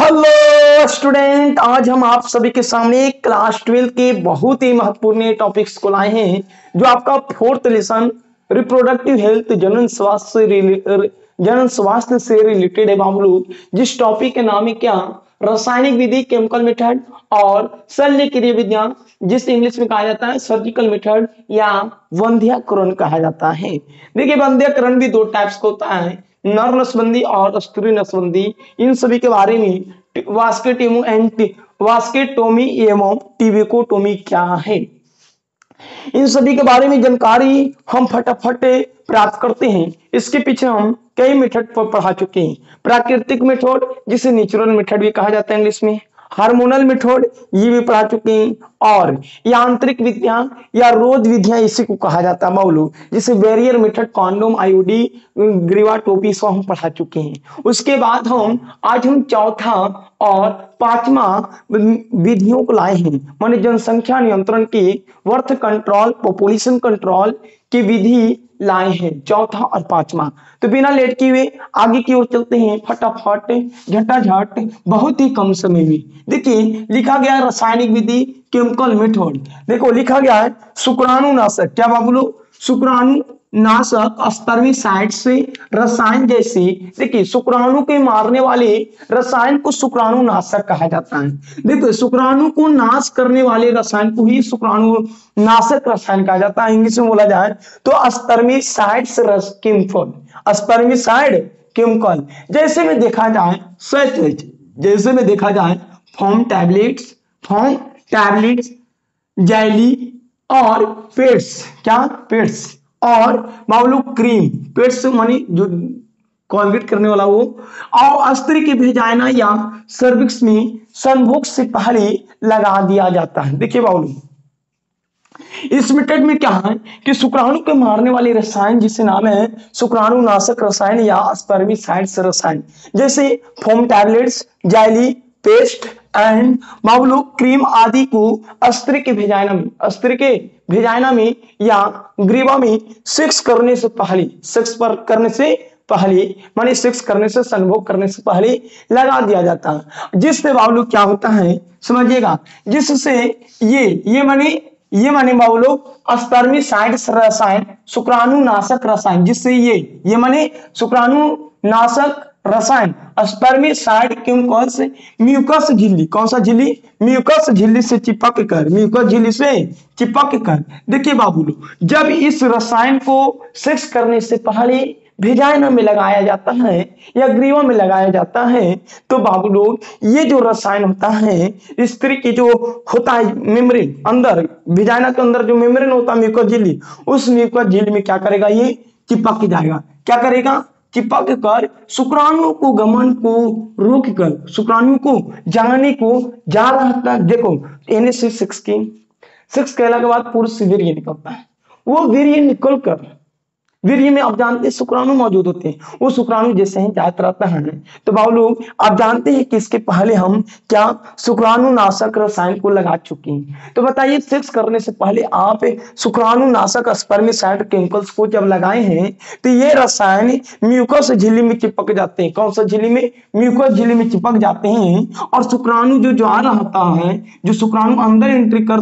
Hello student, आज हम आप सभी के सामने क्लास 12 के बहुत ही महत्वपूर्ण टॉपिक्स को लाए हैं जो आपका फोर्थ लेसन रिप्रोडक्टिव हेल्थ जनन स्वास्थ्य से रिलेटेड है। बाबू लोग, जिस टॉपिक के नाम है क्या, रासायनिक विधि केमिकल मेथड और शल्य क्रिया विज्ञान, जिस इंग्लिश में कहा जाता है सर्जिकल मेथड या वंध्याकरण कहा जाता है। देखिए, वंध्याकरण भी दो टाइप्स का होता है, नर नसबंदी और स्त्री नसबंदी। इन सभी के बारे में वास्केटोमी एवं टिबेकोटोमी क्या है, इन सभी के बारे में जानकारी हम फटाफट प्राप्त करते हैं। इसके पीछे हम कई मेथड पर पढ़ा चुके हैं। प्राकृतिक मेथड, जिसे नेचुरल मेथड भी कहा जाता है इंग्लिश में, हार्मोनल मेथड ये भी पढ़ा चुके हैं, और यांत्रिक विधियां या रोध विधियां इसी को कहा जाता है बाउलू, जिसे बैरियर मेथड, कॉन्डोम, आईओडी, ग्रीवा टोपी सब हम पढ़ा चुके हैं। उसके बाद आज हम चौथा और पांचवा विधियों को लाए हैं, माने जनसंख्या नियंत्रण की, बर्थ कंट्रोल, पॉपुलेशन कंट्रोल की विधि लाए हैं, चौथा और पांचवा। तो बिना लेट किए हुए आगे की ओर चलते हैं फटाफट झटाझट बहुत ही कम समय में। देखिए, लिखा गया है रासायनिक विधि केमिकल मेथड। देखो लिखा गया है शुक्राणुनाशक, क्या बाबू लोग, शुक्राणुनाशक स्पर्मिसाइड से रसायन जैसे, देखिए शुक्राणु के मारने वाले रसायन को शुक्राणुनाशक कहा जाता है। देखो, शुक्राणु को नाश करने वाले रसायन को ही शुक्राणुनाशक रसायन कहा जाता है। इंग्लिश में बोला जाए तो स्पर्मिसाइड्स केमिकल, स्पर्मिसाइड केमिकल। जैसे में देखा जाए जैसे में देखा जाए फॉर्म टैबलेट्स, जेली और पेट्स, क्या पेट्स, और बाबू क्रीम, पेट्स मानी जो कॉलगेट करने वाला वो, और स्त्री की भेजाइना या सर्विक्स में संभोग से पहले लगा दिया जाता है। देखिए बाबू, इस मेथड में क्या है कि शुक्राणु के मारने वाले रसायन, जिसे नाम है शुक्राणुनाशक रसायन या स्पर्मिसाइड्स रसायन, जैसे foam tablets, jelly, paste and Babu cream आदि को स्त्री के भेजाइना में या ग्रीवा में सेक्स करने से पहले माने सेक्स करने से, संभोग करने से पहले लगा दिया जाता है। जिससे बाबू क्या होता है समझिएगा, जिससे ये माने बाबू लोग स्पर्मिसाइड्स रसायन, शुक्राणुनाशक रसायन, जिससे ये माने शुक्राणुनाशक रसायन स्पर्मिसाइड केमिकल्स म्यूकस झिल्ली, कौन सा झिल्ली, म्यूकस झिल्ली से चिपक कर, देखिए बाबू लोग, जब इस रसायन को सेक्स करने से पहले वेजाइना में लगाया जाता है या ग्रीवा में लगाया जाता है, तो बाबू लोग ये जो रसायन होता है, स्त्री की जो होता है मेम्ब्रेन, अंदर वेजाइना के अंदर जो मेम्ब्रेन होता है म्यूकस झिल्ली, उस म्यूकस झिल्ली में क्या करेगा, ये चिपक जाएगा। क्या करेगा, चिपक कर शुक्राणु को गमन को रोक कर, शुक्राणु को जाने को जा रहा था। देखो NH6 की 6 कहला के बाद पुरुष से वीर्य निकलता है, वो वीर्य निकल कर, वीर्य में आप जानते हैं शुक्राणु मौजूद होते हैं, वो शुक्राणु जैसे ही जात रहता है, तो बाबू लोग आप जानते हैं कि इसके पहले हम क्या शुक्राणुनाशक रसायन को लगा चुके हैं। तो बताइए, सेक्स करने से पहले आप शुक्राणुनाशक स्पर्मिसाइड केमिकल्स को जब लगाए हैं, तो ये रसायन म्यूकस झिल्ली में चिपक जाते हैं। कौन सा झिल्ली में, म्यूकस झिल्ली में चिपक जाते हैं, और शुक्राणु जो जा रहता है, जो शुक्राणु अंदर एंट्री कर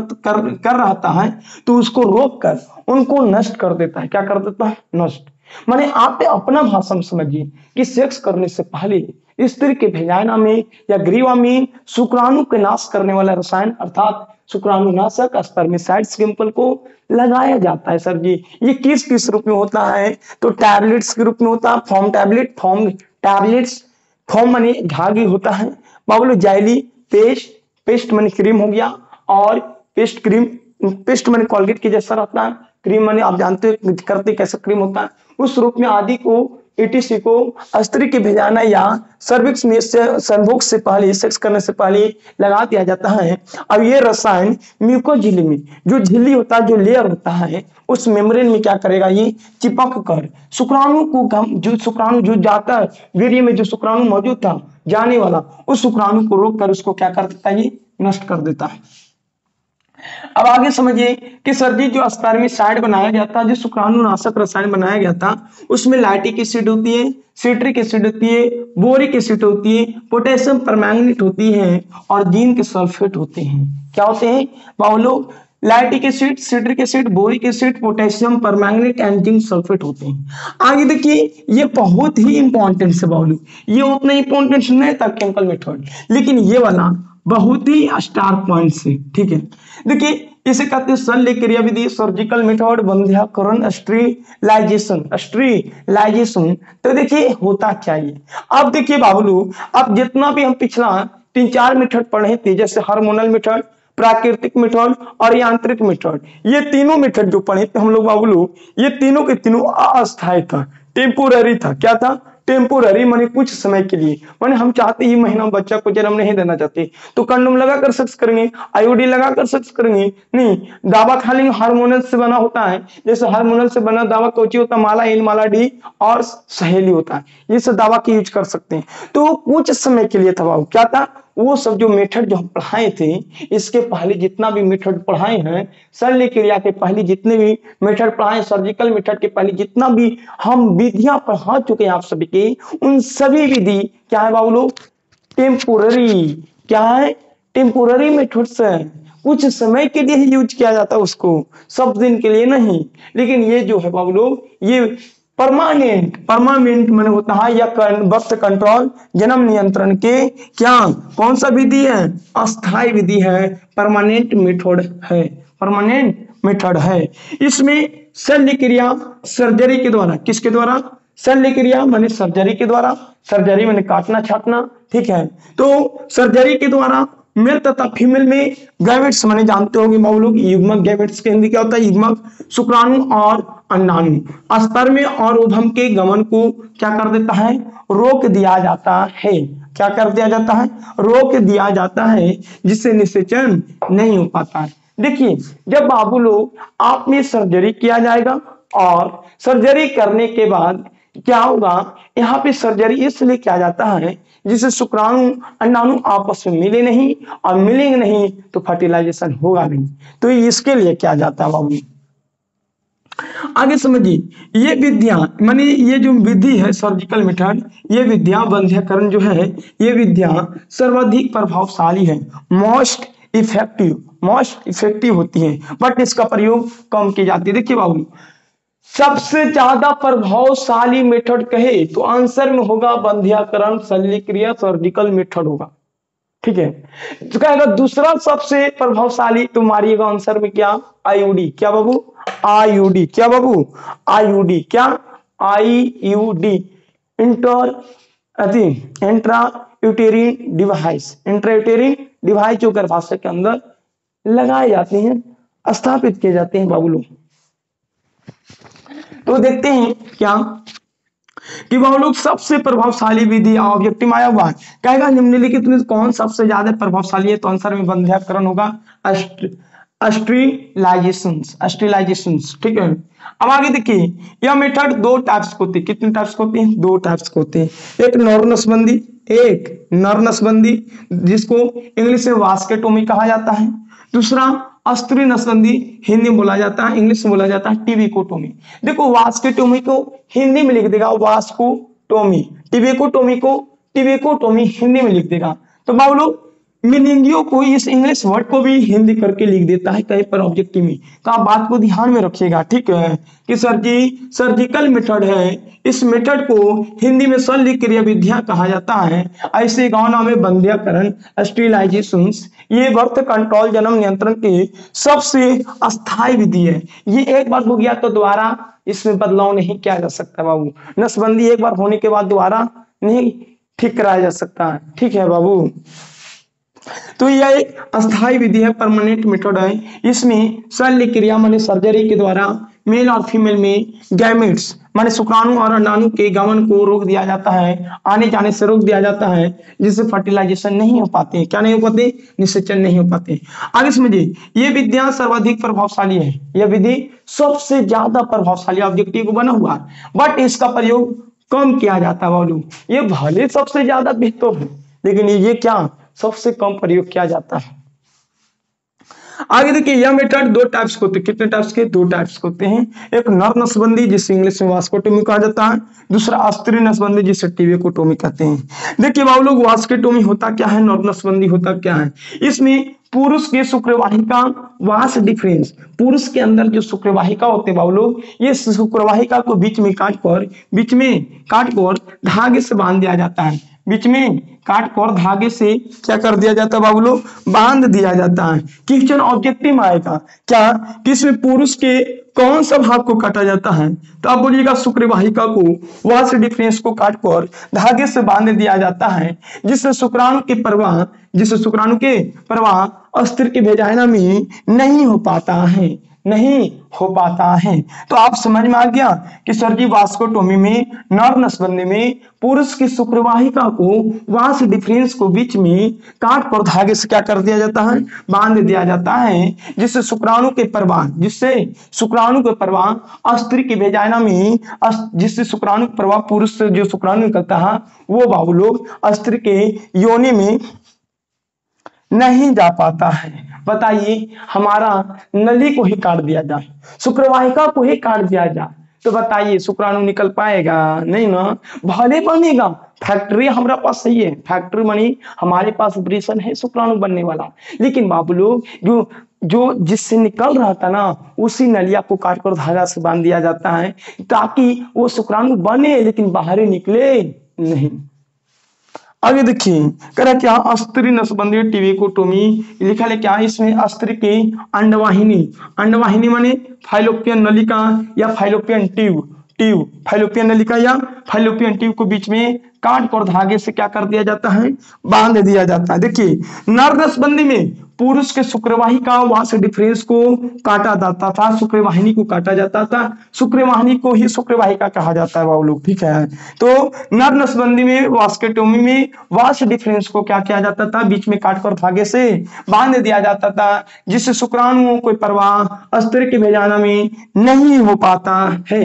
रहता है, तो उसको रोक कर उनको नष्ट कर देता है। क्या कर देता है, नष्ट। माने आप अपना भाषा में समझिए कि सेक्स करने से पहले स्त्री के भेजाइना में या ग्रीवा में शुक्राणु के नाश करने वाला रसायन अर्थात शुक्राणुनाशक स्पर्मिसाइड्स केमिकल को लगाया जाता है। सर जी, ये किस रूप में होता है, तो टैबलेट्स के रूप में होता है, फॉर्म टैबलेट्स, फॉर्म माने झागी होता है बाबू, जेली, पेस्ट माने क्रीम हो गया, और पेस्ट माने कॉलगेट के जैसा रहता है, क्रीम माने आप जानते हैं करते कैसा क्रीम होता है, उस रूप में आदि को ETC को स्त्री के भेजाना या सर्विक्स में संभोग से पहले, सेक्स करने से पहले लगा दिया जाता है। अब ये रसायन म्यूकस झिल्ली में, जो झिल्ली होता है, जो लेयर होता है, उस मेम्ब्रेन में क्या करेगा, ये चिपक कर शुक्राणु को जो जाता है वीर्य में, जो शुक्राणु मौजूद था जाने वाला, उस शुक्राणु को रोक कर उसको क्या कर देता है, ये नष्ट कर देता है। अब आगे समझिए कि सर जी जो स्पर्मिसाइड बनाया गया था, जो शुक्राणुनाशक रसायन बनाया गया था, उसमें लैक्टिक एसिड होती है, सिट्रिक एसिड होती है, बोरिक एसिड होती है, पोटेशियम परमैंगनेट होती है और जिंक सल्फेट होते हैं। क्या होते हैं बाबू लोग? Lactic acid, citric acid, boric acid, potassium permanganate and zinc sulphate होते हैं। आगे देखिए, ये बहुत ही इंपॉर्टेंट है बाबू लोग, ये उतना इंपॉर्टेंट नहीं था केमिकल मेथड, लेकिन ये वाला बहुत ही स्टार पॉइंट है। ठीक है, देखिए इसे कहते हैं शल्य क्रिया विधि, सर्जिकल मेथड, बंध्याकरण, स्टरीलाइजेशन। तो देखिए होता क्या ये, अब देखिए बाबू लोग, अब जितना भी हम पिछला 3-4 मेथड पढ़े थे, जैसे हार्मोनल मेथड, प्राकृतिक मेथड और यांत्रिक मेथड, ये तीनों मेथड जो पढ़े थे हम लोग बाबू लोग, ये तीनों के तीनों अस्थायी था, टेम्पोररी था। क्या था? टेम्पोररी, माने कुछ समय के लिए। माने हम चाहते ही महीना बच्चा को जन्म नहीं देना चाहते तो कंडोम लगा कर सेक्स करेंगे, आईओडी लगा कर सेक्स करेंगे, नहीं दावा खा लेंगे, हार्मोनल से बना होता है। जैसे हार्मोनल से बना दावा कोची होता है, माला एन, माला डी और सहेली होता है, ये सब दावा की यूज कर सकते हैं। तो कुछ समय के लिए था बाबू। क्या था? वो सब जो मेथड जो हम पढ़ाए थे, इसके पहले जितना भी मेथड पढ़ाए हैं, शल्य क्रिया के पहले जितने भी मेथड पढ़ाए, सर्जिकल मेथड के पहले जितना भी हम विधियां पढ़ा चुके हैं आप सभी के, उन सभी विधि क्या है बाबू लोग? टेम्पोररी। क्या है? टेम्पोररी मेथड्स है, कुछ समय के लिए ही यूज किया जाता है उसको, सब दिन के लिए नहीं। लेकिन ये जो है बाबू लोग, ये परमानेंट मैंने होता है, या बर्थ कंट्रोल, जन्म नियंत्रण के क्या कौन सा विधि है? अस्थायी विधि है, परमानेंट मेथड है, परमानेंट मेथड है। इसमें शल्य क्रिया सर्जरी के द्वारा, किसके द्वारा? शल्य क्रिया माने सर्जरी के द्वारा, सर्जरी माने काटना छाटना। ठीक है, तो सर्जरी के द्वारा मेल तथा फीमेल में गैमेट्स माने जानते होंगे बाबू लोग, युग्मक गैमेट्स के हिंदी क्या होता है? युग्मक, शुक्राणु और अंडाणु स्पर्म और ओवम के गमन को क्या कर देता है? रोक दिया जाता है। क्या कर दिया जाता है? रोक दिया जाता है, जिससे निषेचन नहीं हो पाता है। देखिए, जब बाबू लोग आप में सर्जरी किया जाएगा और सर्जरी करने के बाद क्या होगा, यहाँ पे सर्जरी इसलिए किया जाता है जिससे शुक्राणु अंडाणु आपस में मिले नहीं, और मिलेंगे नहीं तो फर्टिलाइजेशन होगा नहीं, तो इसके लिए किया जाता है बाबू। आगे समझिए, ये विद्या माने ये जो विधि है सर्जिकल मेथड, ये विद्या बंध्यकरण जो है, ये विद्या सर्वाधिक प्रभावशाली है, मोस्ट इफेक्टिव होती है, बट इसका प्रयोग कम की जाती है। देखिए बाबू, सबसे ज्यादा प्रभावशाली मेथड कहे तो आंसर में होगा बंध्याकरण, शल्य क्रिया, सर्जिकल मेथड होगा। ठीक है, तो कहेगा दूसरा सबसे प्रभावशाली, तो मारिएगा आंसर में क्या? आईयूडी। क्या बाबू? आईयूडी। क्या बाबू? आईयूडी। क्या? IUD, intra यूटेरिन device, intra यूटेरिन device जो गर्भाशय के अंदर लगाए जाते हैं, स्थापित किए जाते हैं बाबू लोग। तो देखते हैं क्या कि वह लोग सबसे प्रभावशाली विधि ऑब्जेक्टिव आया हुआ है, कहेगा निम्नलिखित में कौन सबसे ज्यादा प्रभावशाली है, तो आंसर में बंध्याकरण होगा, स्टरीलाइजेशन। ठीक है, अब आगे देखिए, यह मेथड दो टाइप्स होते हैं। कितने टाइप्स होते हैं? दो टाइप्स होते हैं, एक नर नसबंदी, जिसको इंग्लिश में वास्केटोमी कहा जाता है, दूसरा अस्त्री नसबंदी, हिंदी में बोला जाता है, इंग्लिश में बोला जाता है टिबिकोटोमी। देखो वास्केटोमी को हिंदी में लिख देगा वास्कोटोमी, टिबिकोटोमी हिंदी में लिख देगा। तो बाबू लोग मीनिंगियो को इस इंग्लिश वर्ड को भी हिंदी करके लिख देता है कहीं पर ऑब्जेक्टिव में, तो आप बात को ध्यान में रखिएगा। ठीक है, कि सर्जिकल मेथड है, इस मेथड को हिंदी में शल्य क्रिया विधियां कहा जाता है। ऐसे गाँव में बंध्याकरण, स्टरीलाइजेशन, ये बर्थ कंट्रोल, जन्म नियंत्रण की सबसे अस्थायी विधि है। ये एक बार हो गया तो दोबारा इसमें बदलाव नहीं किया जा सकता बाबू। नसबंदी एक बार होने के बाद दोबारा नहीं ठीक कराया जा सकता है। ठीक है बाबू, तो यह एक अस्थायी विधि है, परमानेंट मेथड है। इसमें शल्य क्रिया माने सर्जरी के द्वारा मेल और फीमेल में गैमेट्स माने शुक्राणु और अंडाणु के गमन को रोक दिया जाता है, आने जाने से रोक दिया जाता है, जिससे फर्टिलाइजेशन नहीं हो पाते। क्या नहीं हो पाते? निषेचन नहीं हो पाते। आगे समझिए, ये विद्या सर्वाधिक प्रभावशाली है, यह विधि सबसे ज्यादा प्रभावशाली ऑब्जेक्टिव को बना हुआ, बट इसका प्रयोग कम किया जाता है। ये भले सबसे ज्यादा बेहतर है, लेकिन ये क्या सबसे कम प्रयोग किया जाता है। आगे देखिए यह मेथड दो टाइप्स के होते हैं। कितने टाइप्स के? दो टाइप्स के होते हैं। एक नर नसबंदी जिसे इंग्लिश में वास्कोटोमी कहा जाता है, दूसरा अस्त्री नसबंदी जिसे टीबेकोटोमी कहते हैं। देखिए बाबू लोग वास्कोटोमी होता क्या है, नर नसबंदी होता क्या है। इसमें पुरुष के शुक्रवाहिका वास डिफरेंस, पुरुष के अंदर जो शुक्रवाहिका होते हैं बाबू लोग, ये शुक्रवाहिका को बीच में काट कर धागे से बांध दिया जाता है। बीच में काट कर धागे से क्या कर दिया जाता है बाबू लोग? बांध दिया जाता है। क्वेश्चन ऑब्जेक्टिव में आएगा क्या कि इसमें पुरुष के कौन सा भाग को काटा जाता है? तो आप बोलिएगा शुक्रवाहिका को, वास डिफरेंस को काट कर धागे से बांध दिया जाता है, जिससे शुक्राणु के प्रवाह अस्त्र के वेजाइना में नहीं हो पाता है। तो आप समझ में आ गया कि सर जी वास्कोटोमी में, नर नसबंदी में पुरुष की शुक्रवाहिका को वास डिफरेंस को बीच में काट कर धागे से क्या कर दिया जाता है? बांध दिया जाता है, जिससे शुक्राणु के प्रवाह अस्त्र की वेजाइना में, जिससे शुक्राणु के प्रवाह पुरुष से जो शुक्राणु निकलता है वो बाबू लोग अस्त्र के योनि में नहीं जा पाता है। बताइए हमारा नली को ही काट दिया जाए, शुक्रवाहिका को ही काट दिया जाए, तो बताइए शुक्राणु निकल पाएगा? नहीं ना, भले बनेगा। फैक्ट्री हमारे पास सही है, फैक्ट्री बनी, हमारे पास ऑपरेशन है शुक्राणु बनने वाला, लेकिन बाबू लोग जो जिससे निकल रहा था ना, उसी नलिया को काट कर धागा से बांध दिया जाता है ताकि वो शुक्राणु बने लेकिन बाहर निकले नहीं। आगे देखिए कह रहा क्या, अस्त्री नसबंदी टीबेकोटोमी लिखा है क्या? इसमें अस्त्र के अंडवाहिनी माने फाइलोपियन नलिका या फाइलोपियन फाइलोपियन नलिका या फाइलोपियन ट्यूब को बीच में काट कर धागे से क्या कर दिया जाता है? बांध दिया जाता है। देखिए नर नसबंदी में पुरुष के शुक्रवाहिका वास डिफरेंस को काटा जाता था, शुक्रवाहिनी को काटा जाता था, शुक्रवाहिनी को ही शुक्रवाहिका कहा जाता है बाबू लोग, ठीक है। तो नर नसबंदी में, वास्कोटोमी में वास डिफरेंस को क्या किया जाता था? बीच में काटकर धागे से बांध दिया जाता था, जिससे शुक्राणुओं को प्रवाह अस्त्र के वेजाइना में नहीं हो पाता है।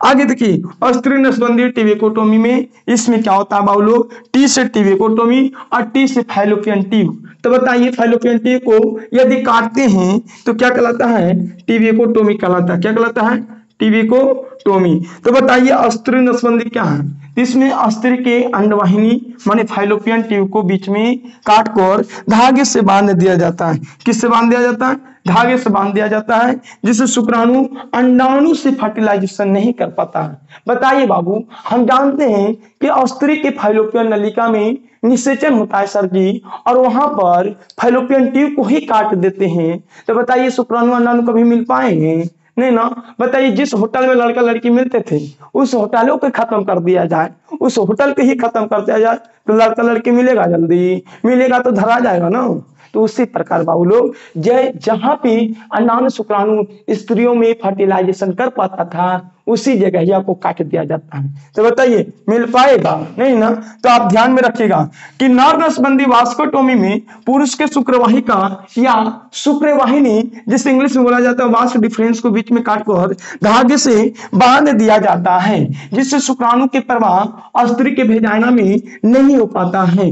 आगे देखिए अस्त्री नसबंदी टीबेकोटोमी में इसमें क्या होता है बाबू लोग? टी से टीबेकोटोमी और टी से फाइलोपियन ट्यूब। तो बताइए फाइलोपियन ट्यूब को यदि काटते हैं तो क्या कहलाता है? टीबेकोटोमी कहलाता है। क्या कहलाता है? टीबेकोटोमी। तो बताइए अस्त्री नसबंदी क्या है? इसमें अस्त्र के अंडवाहिनी माने फाइलोपियन ट्यूब को बीच में काटकर धागे से बांध दिया जाता है। किससे बांध दिया जाता है? धागे से बांध दिया जाता है, जिससे शुक्राणु अंडाणु से फर्टिलाइजेशन नहीं कर पाता है। बताइए बाबू, हम जानते हैं कि अस्त्री के फाइलोपियन नलिका में निषेचन होता है सर जी, और वहां पर फाइलोपियन ट्यूब को ही काट देते हैं, तो बताइए शुक्राणु अंडाणु कभी मिल पाएंगे? नहीं ना। बताइए जिस होटल में लड़का लड़की मिलते थे उस होटलों को खत्म कर दिया जाए, उस होटल को ही खत्म कर दिया जाए, तो लड़का लड़की मिलेगा? जल्दी मिलेगा तो धरा जाएगा ना। तो उसी प्रकार बाबू लोग जहां पे अंडाणु शुक्राणु स्त्रियों में फर्टिलाइजेशन कर पाता था उसी जगह को काट दिया जाता है। तो बताइए मिल पाएगा? नहीं ना। तो आप ध्यान में रखिएगा कि नर नसबंदी वास्कोटोमी में पुरुष के शुक्रवाहिका या शुक्रवाहिनी, जिसे इंग्लिश में बोला जाता है वास डिफरेंस, को बीच में काटकर धागे से बांध दिया जाता है, जिससे शुक्राणु के प्रवाह अस्त्री के वेजाइना में नहीं हो पाता है।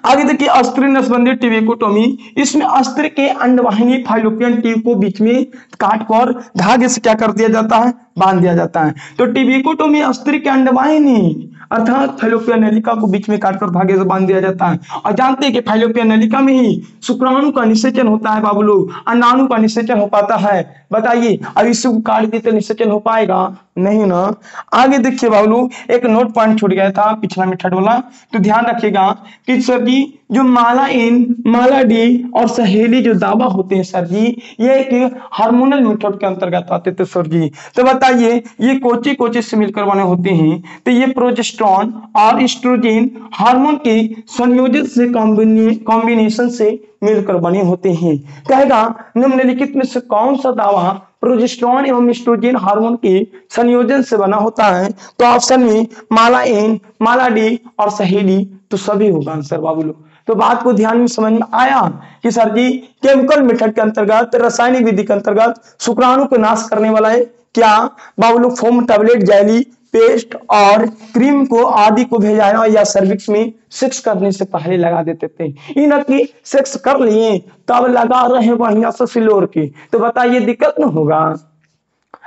आगे देखिए अस्त्री नसबंदी टीबेकोटोमी, इसमें अस्त्र के अंडवाहिनी फाइलोपियन ट्यूब को बीच में काटकर धागे से क्या कर दिया जाता है? बांध दिया जाता है। तो टीबेकोटोमी अस्त्री के अंडवाहिनी अर्थात फाइलोपियन नलिका को बीच में काटकर धागे से बांध दिया जाता है। और जानते हैं कि फाइलोपियन नलिका में ही शुक्राणु का निषेचन होता है बाबू लोग, अंडाणु का निषेचन हो पाता है। बताइए अब इसको काट दिए तो निषेचन हो पाएगा? नहीं ना। आगे देखिए बाबू लोग, एक नोट पॉइंट छूट गया था पिछला मेथड वाला, तो ध्यान रखिएगा कि सर जी जो माला इन, माला डी और सहेली जो दावा होते हैं सर जी, ये एक हार्मोनल मेथड के अंतर्गत आते थे सर जी। तो बताइए ये कोची से मिलकर बने होते हैं? तो ये प्रोजेस्टेरॉन और एस्ट्रोजन हार्मोन के संयोजन से कॉम्बिनेशन से मिलकर बने होते हैं। कहेगा निम्नलिखित में से कौन सा दावा प्रोजेस्टेरॉन एवं एस्ट्रोजन हार्मोन के संयोजन से बना होता है? तो ऑप्शन में माला एन, माला डी और सहेली, तो सभी होगा आंसर बाबू लोग। तो बात को ध्यान में समझ में आया कि सर जी केमिकल मेथड के अंतर्गत, रासायनिक विधि के अंतर्गत शुक्राणु को नाश करने वाला है क्या बाबू लोग? फोम, टैबलेट, जैली, पेस्ट और क्रीम को आदि को भेजाना या सर्विक्स में सेक्स करने से पहले लगा देते थे। इन की सेक्स कर लिए तब लगा रहे बढ़िया से सिलोर की, तो बताइए दिक्कत न होगा।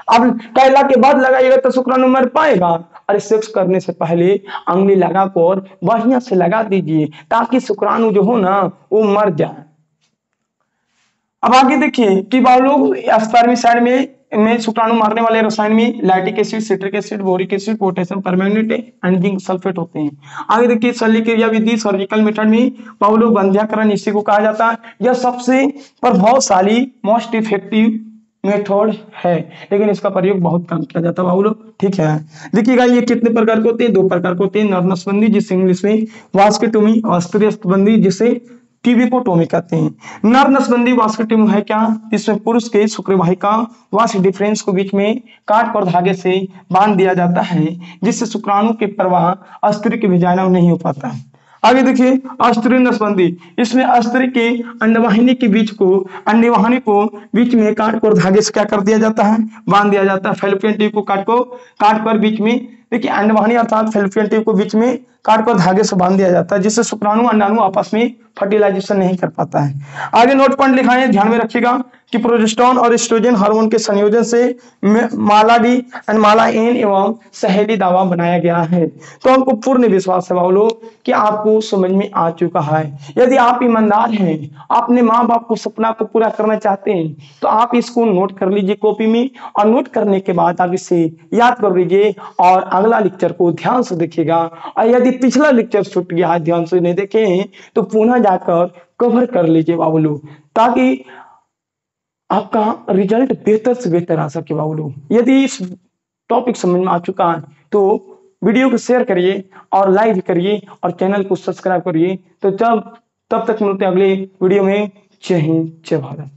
अब कैला के बाद लगाइएगा तो शुक्राणु मर पाएगा। अरे सेक्स करने से पहले अंगली लगा कर बढ़िया से लगा दीजिए ताकि शुक्राणु जो हो ना वो मर जाए। अब आगे देखिए कि लोग स्पर्मिसाइड में शुक्राणु मारने वाले रसायन में lactic acid, citric acid, boric acid, potassium permanganate and zinc sulphate होते हैं। आगे देखिए शल्यक्रिया विधि सर्जिकल मेथड में लोग बंध्याकरण इसी को कहा जाता है। यह सबसे प्रभावशाली मोस्ट इफेक्टिव मेथड है, लेकिन इसका प्रयोग बहुत कम किया जाता है बाबू लोग। ठीक है, देखिएगा ये कितने प्रकार के होते हैं, 2 प्रकार के होते हैं। नर नसबंदी जिसे इंग्लिश में वास्केटोमी और स्त्री नसबंदी जिसे टीबिकोटोमी कहते हैं। नर नसबंदी वास्केटोमी है क्या, इसमें पुरुष के शुक्रवाहिका वास डिफरेंस को बीच में काट कर धागे से बांध दिया जाता है जिससे शुक्राणु के प्रवाह स्त्री के वजाइना में नहीं हो पाता है। आगे देखिए अस्त्री नसबंदी, इसमें अस्त्री के अंडवाहिनी के बीच को अंडवाहिनी को बीच में काट कर धागे से क्या कर दिया जाता है, बांध दिया जाता है। फेलोपियन ट्यूब को काट कर बीच में, देखिए अंडवाहिनी अर्थात फेलोपियन ट्यूब को बीच में काट कर धागे से बांध दिया जाता है जिससे शुक्राणु अंडाणु आपस में फर्टिलाइजेशन नहीं कर पाता है। आगे नोट पॉइंट लिखा है, ध्यान में रखिएगा कि प्रोजेस्टेरोन और एस्ट्रोजन हार्मोन के संयोजन से माला डी एंड माला एन एवं सहेली दावा बनाया गया है। तो हमको पूर्ण विश्वास है बाबू कि आपको समझ में आ चुका है। यदि आप ईमानदार हैं, अपने माँ बाप को सपना को पूरा करना चाहते हैं, तो आप इसको नोट कर लीजिए कॉपी में, और नोट करने के बाद आप इसे याद कर लीजिए और अगला लेक्चर को ध्यान से देखिएगा। और यदि पिछला लेक्चर छूट गया है, ध्यान से नहीं देखे तो पुनः जाकर कवर कर लीजिए बाबू लोग, ताकि आपका रिजल्ट बेहतर से बेहतर आ सके बाबू लोग। यदि इस टॉपिक समझ में आ चुका है तो वीडियो को शेयर करिए और लाइक करिए और चैनल को सब्सक्राइब करिए। तो तब तक मिलते हैं अगले वीडियो में। जय हिंद, जय भारत।